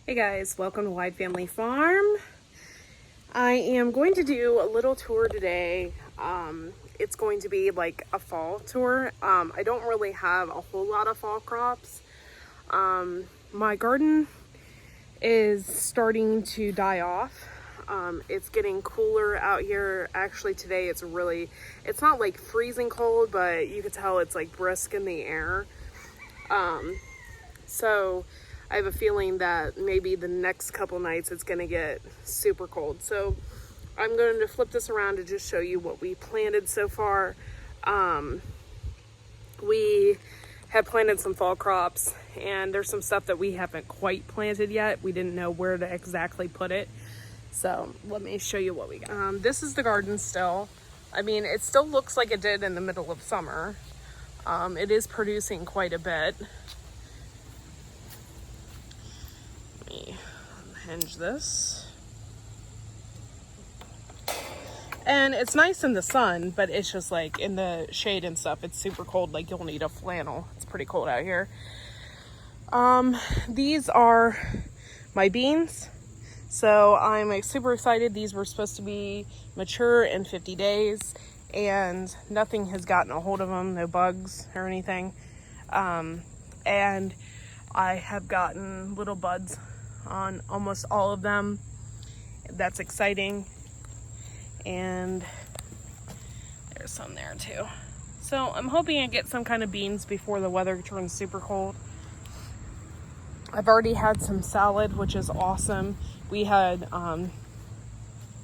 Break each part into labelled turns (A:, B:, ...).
A: Hey guys, welcome to Wide Family Farm. I am going to do a little tour today. It's going to be like a fall tour. I don't really have a whole lot of fall crops. My garden is starting to die off. It's getting cooler out here. Actually today it's not like freezing cold, but you could tell it's like brisk in the air. So I have a feeling that maybe the next couple nights it's going to get super cold. So I'm going to flip this around to just show you what we planted so far. We have planted some fall crops, and there's some stuff that we haven't quite planted yet. We didn't know where to exactly put it. So let me show you what we got. This is the garden still. I mean, it still looks like it did in the middle of summer. It is producing quite a bit. Let me unhinge this. And it's nice in the sun, but it's just like in the shade and stuff, it's super cold. Like you'll need a flannel. It's pretty cold out here. These are my beans. So I'm super excited. These were supposed to be mature in 50 days and nothing has gotten a hold of them. No bugs or anything. And I have gotten little buds on almost all of them. That's exciting. And there's some there too. So I'm hoping I get some kind of beans before the weather turns super cold. I've already had some salad, which is awesome. We had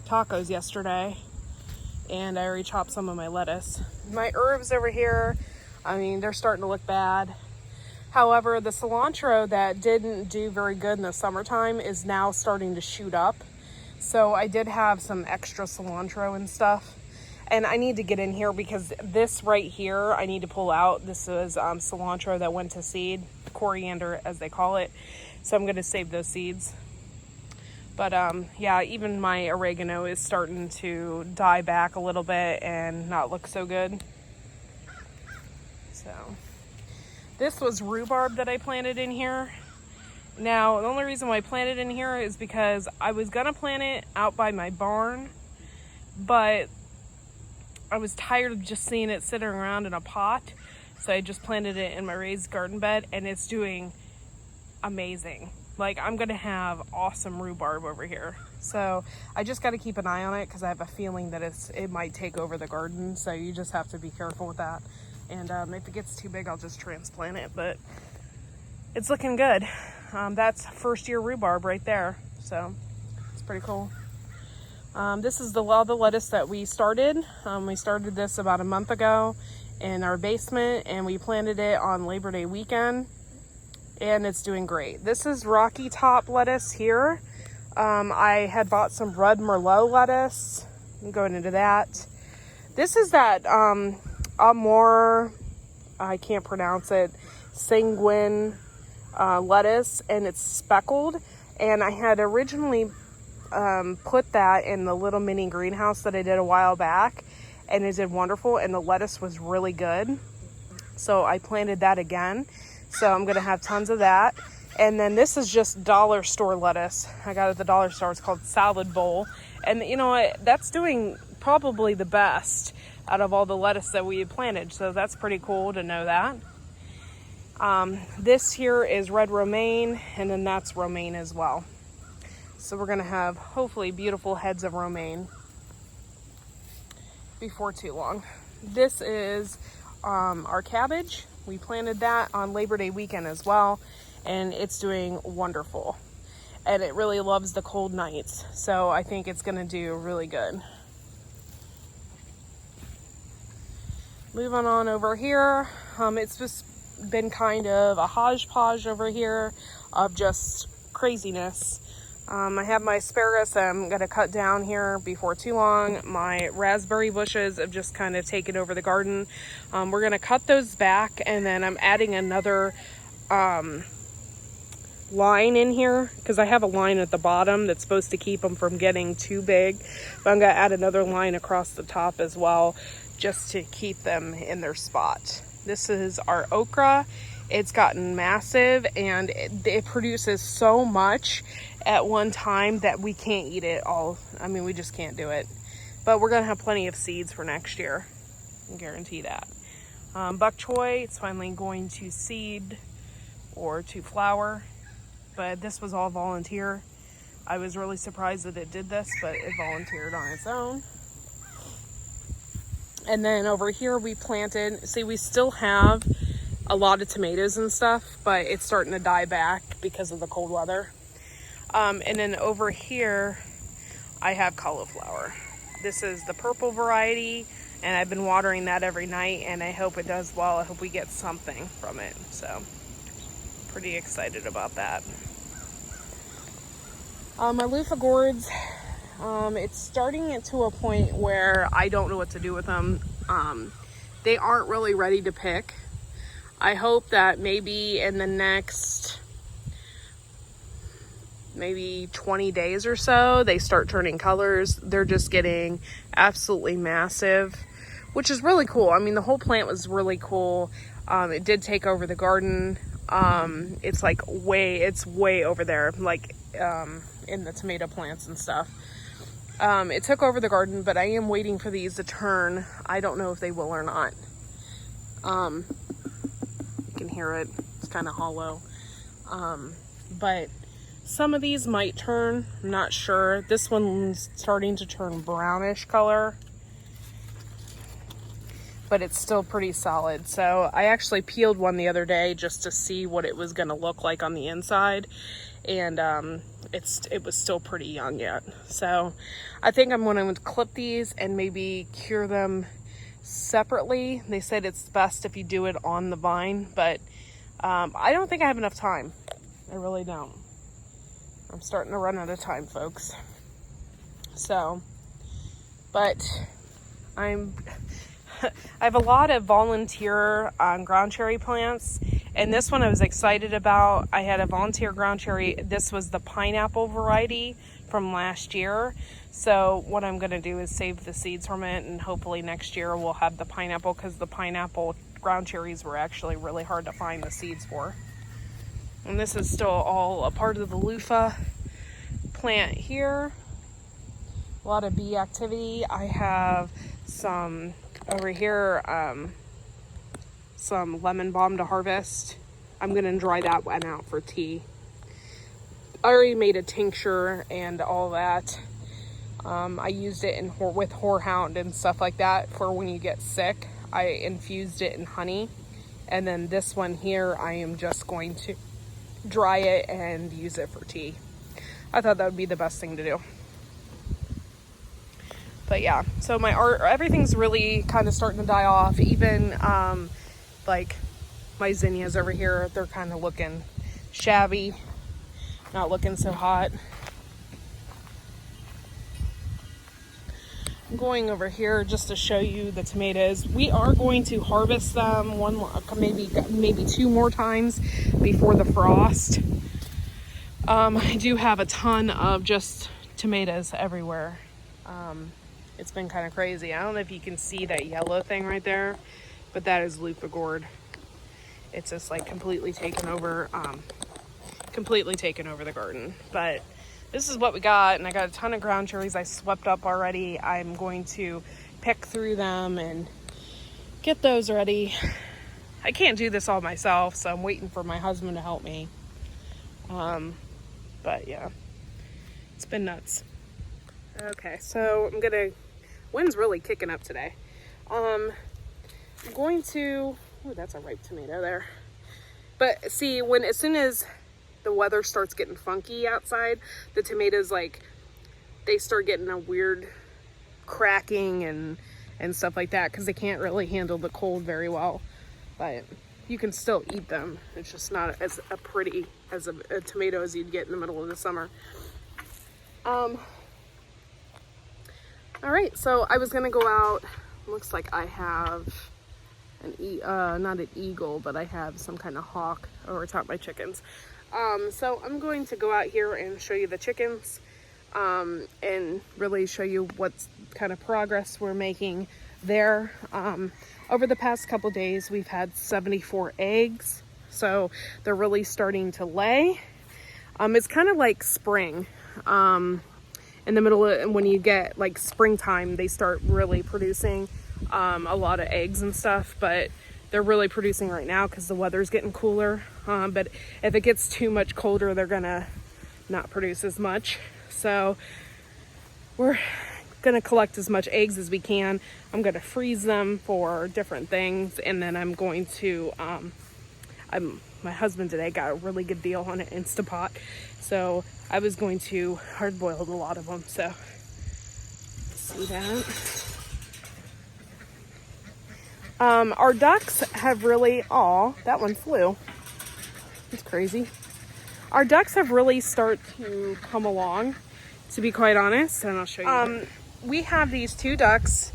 A: tacos yesterday, and I already chopped some of my lettuce. My herbs over here, I mean, they're starting to look bad. However, the cilantro that didn't do very good in the summertime is now starting to shoot up. So I did have some extra cilantro and stuff. And I need to get in here because this right here, I need to pull out. This is cilantro that went to seed, coriander as they call it. So I'm going to save those seeds. But yeah, even my oregano is starting to die back a little bit and not look so good. So this was rhubarb that I planted in here. Now, the only reason why I planted in here is because I was going to plant it out by my barn, but I was tired of just seeing it sitting around in a pot. So I just planted it in my raised garden bed, and it's doing amazing. Like, I'm going to have awesome rhubarb over here. So I just got to keep an eye on it because I have a feeling that it might take over the garden. So you just have to be careful with that. And if it gets too big, I'll just transplant it. But it's looking good. That's first year rhubarb right there. So it's pretty cool. This is the lettuce that we started. We started this about a month ago in our basement, and we planted it on Labor Day weekend, and it's doing great. This is Rocky Top lettuce here. I had bought some red Merlot lettuce. I'm going into that. This is that Amor, I can't pronounce it, sanguine lettuce, and it's speckled. And I had originally put that in the little mini greenhouse that I did a while back, and it did wonderful, and the lettuce was really good. So I planted that again. So I'm going to have tons of that. And then this is just dollar store lettuce. I got it at the dollar store. It's called Salad Bowl. And you know what? That's doing probably the best out of all the lettuce that we had planted. So that's pretty cool to know that. This here is red romaine, and then that's romaine as well. So we're going to have hopefully beautiful heads of romaine before too long. This is our cabbage. We planted that on Labor Day weekend as well, and it's doing wonderful. And it really loves the cold nights, so I think it's going to do really good. Moving on over here, it's just been kind of a hodgepodge over here of just craziness. I have my asparagus that I'm going to cut down here before too long. My raspberry bushes have just kind of taken over the garden. We're going to cut those back, and then I'm adding another line in here because I have a line at the bottom that's supposed to keep them from getting too big. But I'm going to add another line across the top as well just to keep them in their spot. This is our okra. it's gotten massive, and it produces so much at one time that we can't eat it all. I mean, we just can't do it. But we're gonna have plenty of seeds for next year. I can guarantee that. Bok choy, it's finally going to seed or to flower, but this was all volunteer. I was really surprised that it did this, but it volunteered on its own. And then over here we planted, see, we still have a lot of tomatoes and stuff, but it's starting to die back because of the cold weather. And then over here I have cauliflower. This is the purple variety, and I've been watering that every night, and I hope it does well. I hope we get something from it. So pretty excited about that. My loofah gourds, it's starting to a point where I don't know what to do with them. They aren't really ready to pick. I hope that maybe in the next maybe 20 days or so, they start turning colors. They're just getting absolutely massive, which is really cool. I mean, the whole plant was really cool. It did take over the garden. It's like it's way over there, like in the tomato plants and stuff. It took over the garden, but I am waiting for these to turn. I don't know if they will or not. You can hear it. It's kind of hollow. But some of these might turn. I'm not sure. This one's starting to turn brownish color, but it's still pretty solid. So I actually peeled one the other day just to see what it was going to look like on the inside, and it was still pretty young yet. So I think I'm going to clip these and maybe cure them separately. They said it's best if you do it on the vine, but I don't think I have enough time. I really don't. I'm starting to run out of time, folks. So, but I have a lot of volunteer ground cherry plants, and this one I was excited about. I had a volunteer ground cherry. This was the pineapple variety from last year. So what I'm going to do is save the seeds from it, and hopefully next year we'll have the pineapple, because the pineapple ground cherries were actually really hard to find the seeds for. And this is still all a part of the loofah plant here. A lot of bee activity. I have some over here, some lemon balm to harvest. I'm gonna dry that one out for tea. I already made a tincture and all that. I used it with horehound and stuff like that for when you get sick. I infused it in honey. And then this one here, I am just going to dry it and use it for tea. I thought that would be the best thing to do. But yeah, so my everything's really kind of starting to die off. Even like my zinnias over here, they're kind of looking shabby, not looking so hot. I'm going over here just to show you the tomatoes. We are going to harvest them maybe 2 more times before the frost. I do have a ton of just tomatoes everywhere. It's been kind of crazy. I don't know if you can see that yellow thing right there, but that is loofah gourd. It's just like completely taken over the garden. But this is what we got, and I got a ton of ground cherries I swept up already. I'm going to pick through them and get those ready. I can't do this all myself, so I'm waiting for my husband to help me. But yeah, it's been nuts. Okay, so wind's really kicking up today. I'm going to, oh, that's a ripe tomato there. But see, as soon as the weather starts getting funky outside, the tomatoes, they start getting a weird cracking and stuff like that, because they can't really handle the cold very well. But you can still eat them. It's just not as pretty as a tomato as you'd get in the middle of the summer. All right, so I was gonna go out. Looks like I have not an eagle, but I have some kind of hawk over top my chickens. So I'm going to go out here and show you the chickens, and really show you what kind of progress we're making there. Over the past couple days, we've had 74 eggs. So they're really starting to lay. It's kind of like spring. In the middle of, when you get like springtime, they start really producing a lot of eggs and stuff, but they're really producing right now because the weather's getting cooler. But if it gets too much colder, they're gonna not produce as much. So we're gonna collect as much eggs as we can. I'm gonna freeze them for different things, and then I'm going to my husband today got a really good deal on an Instapot, so I was going to hard boil a lot of them. So see that. Our ducks have really, that one flew. It's crazy. Our ducks have really started to come along, to be quite honest, and I'll show you. We have these 2 ducks.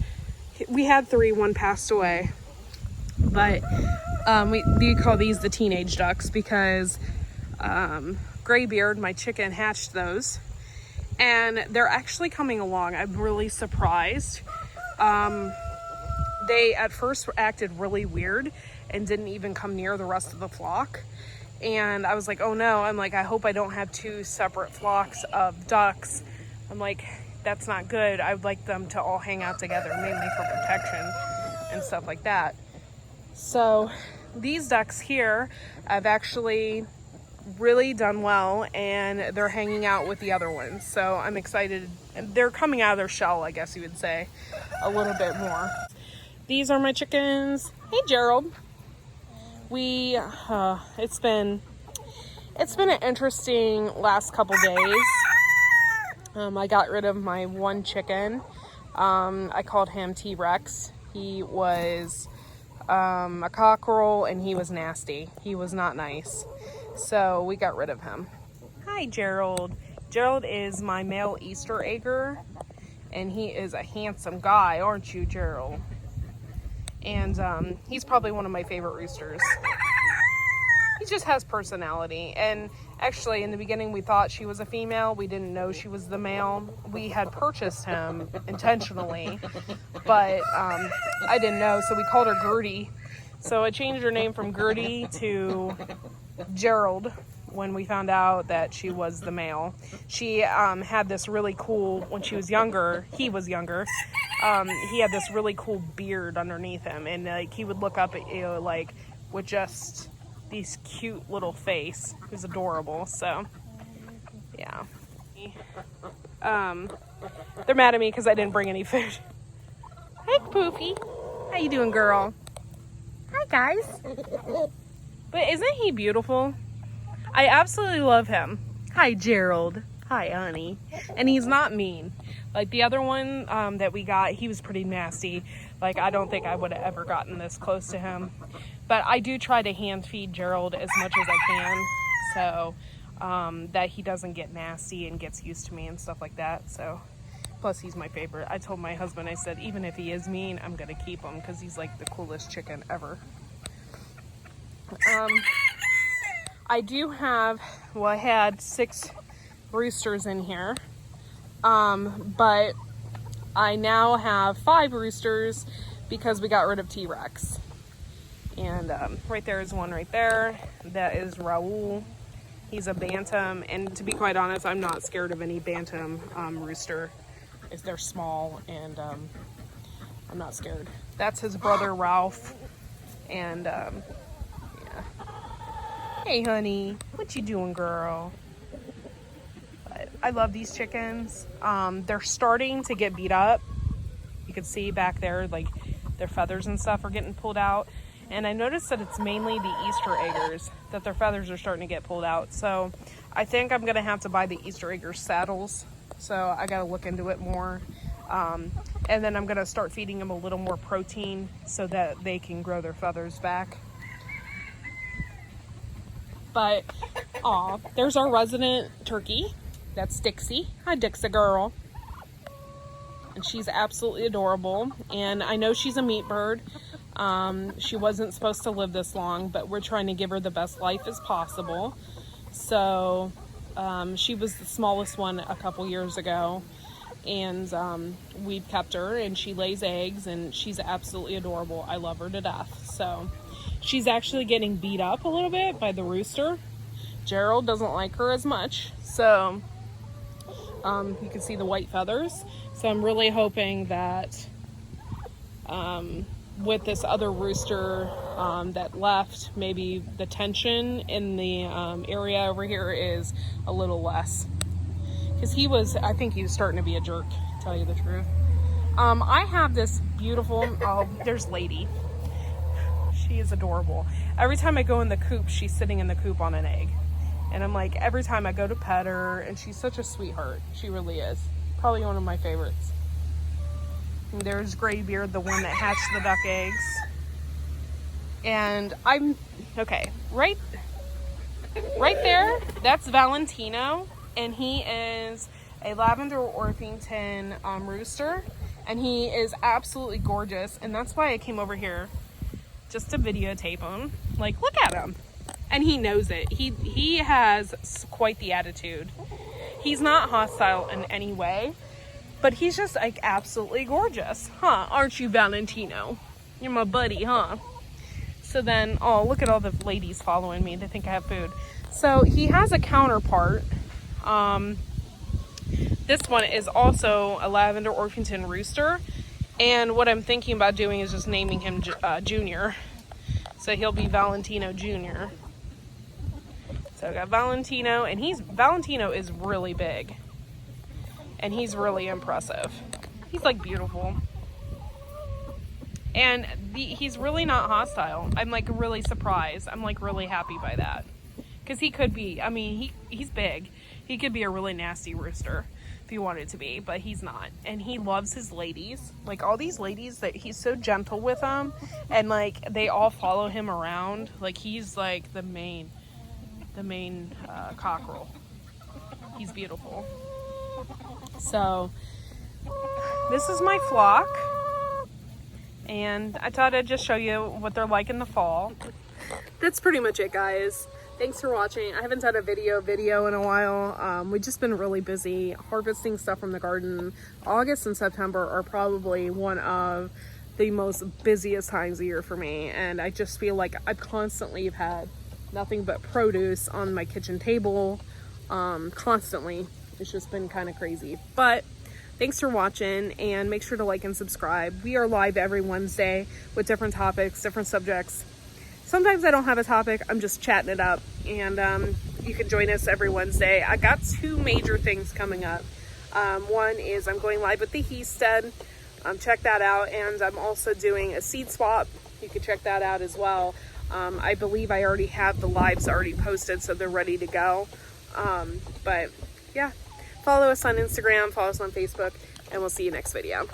A: We had 3, one passed away, but we call these the teenage ducks because Graybeard, my chicken, hatched those, and they're actually coming along. I'm really surprised. They at first acted really weird and didn't even come near the rest of the flock. And I was like, oh no, I'm like, I hope I don't have 2 separate flocks of ducks. I'm like, that's not good. I would like them to all hang out together, mainly for protection and stuff like that. So these ducks here have actually really done well, and they're hanging out with the other ones. So I'm excited. They're coming out of their shell, I guess you would say, a little bit more. These are my chickens. Hey, Gerald. It's been an interesting last couple days. I got rid of my one chicken. I called him T-Rex. He was a cockerel, and he was nasty. He was not nice. So we got rid of him. Hi, Gerald. Gerald is my male Easter egger, and he is a handsome guy, aren't you, Gerald? And he's probably one of my favorite roosters. He just has personality. And actually, in the beginning, we thought she was a female. We didn't know she was the male. We had purchased him intentionally, but I didn't know, so we called her Gertie. So I changed her name from Gertie to Gerald when we found out that she was the male. She had this really cool, when she was younger, he was younger, he had this really cool beard underneath him, and like he would look up at you like with just these cute little face. It was adorable. So yeah, they're mad at me because I didn't bring any food. Hey, Poofy, how you doing, girl? Hi, guys. But isn't he beautiful? I absolutely love him. Hi, Gerald. Hi, honey. And he's not mean. Like the other one that we got, he was pretty nasty. Like, I don't think I would have ever gotten this close to him. But I do try to hand feed Gerald as much as I can, so that he doesn't get nasty and gets used to me and stuff like that. So, plus he's my favorite. I told my husband, I said, even if he is mean, I'm going to keep him because he's like the coolest chicken ever. I do have, well, I had 6 roosters in here, but I now have 5 roosters because we got rid of T-Rex. And right there is one right there. That is Raul. He's a bantam, and to be quite honest, I'm not scared of any bantam rooster. If they're small, and I'm not scared. That's his brother Ralph, and yeah. Hey, honey, what you doing, girl? But I love these chickens. They're starting to get beat up. You can see back there, like their feathers and stuff are getting pulled out. And I noticed that it's mainly the Easter eggers that their feathers are starting to get pulled out. So I think I'm gonna have to buy the Easter egger saddles. So I gotta look into it more. And then I'm gonna start feeding them a little more protein so that they can grow their feathers back. But, aw, there's our resident turkey. That's Dixie. Hi, Dixie girl. And she's absolutely adorable. And I know she's a meat bird. She wasn't supposed to live this long, but we're trying to give her the best life as possible. So, she was the smallest one a couple years ago. And we've kept her, and she lays eggs, and she's absolutely adorable. I love her to death. So She's actually getting beat up a little bit by the rooster. Gerald doesn't like her as much, so you can see the white feathers. So I'm really hoping that with this other rooster that left, maybe the tension in the area over here is a little less. Because I think he was starting to be a jerk, to tell you the truth. I have this beautiful, there's Lady. She is adorable. Every time I go in the coop, she's sitting in the coop on an egg. And I'm like, every time I go to pet her, and she's such a sweetheart. She really is. Probably one of my favorites. And there's Graybeard, the one that hatched the duck eggs. And okay, right there, that's Valentino. And he is a Lavender Orpington rooster. And he is absolutely gorgeous. And that's why I came over here just to videotape him. Like, look at him. And he knows it. He has quite the attitude. He's not hostile in any way, but he's just like absolutely gorgeous. Huh? Aren't you, Valentino? You're my buddy, huh? So then, oh, look at all the ladies following me. They think I have food. So he has a counterpart. This one is also a Lavender Orpington rooster. And what I'm thinking about doing is just naming him Junior. So he'll be Valentino Jr. So I got Valentino, and Valentino is really big. And he's really impressive. He's like beautiful. And he's really not hostile. I'm like really surprised. I'm like really happy by that. Because he could be, I mean, he's big. He could be a really nasty rooster if he wanted to be, but he's not. And he loves his ladies. Like all these ladies, that he's so gentle with them. And like they all follow him around. Like he's like the main cockerel. He's beautiful. So this is my flock. And I thought I'd just show you what they're like in the fall. That's pretty much it, guys. Thanks for watching. I haven't done a video in a while. We've just been really busy harvesting stuff from the garden. August and September are probably one of the most busiest times of year for me. And I just feel like I constantly have had nothing but produce on my kitchen table. Constantly. It's just been kind of crazy. But thanks for watching, and make sure to like and subscribe. We are live every Wednesday with different topics, different subjects. Sometimes I don't have a topic, I'm just chatting it up, and you can join us every Wednesday. I got two major things coming up. One is I'm going live with the Heasted. Check that out, and I'm also doing a seed swap. You can check that out as well. I believe I already have the lives already posted, so they're ready to go. But yeah, follow us on Instagram, follow us on Facebook, and we'll see you next video.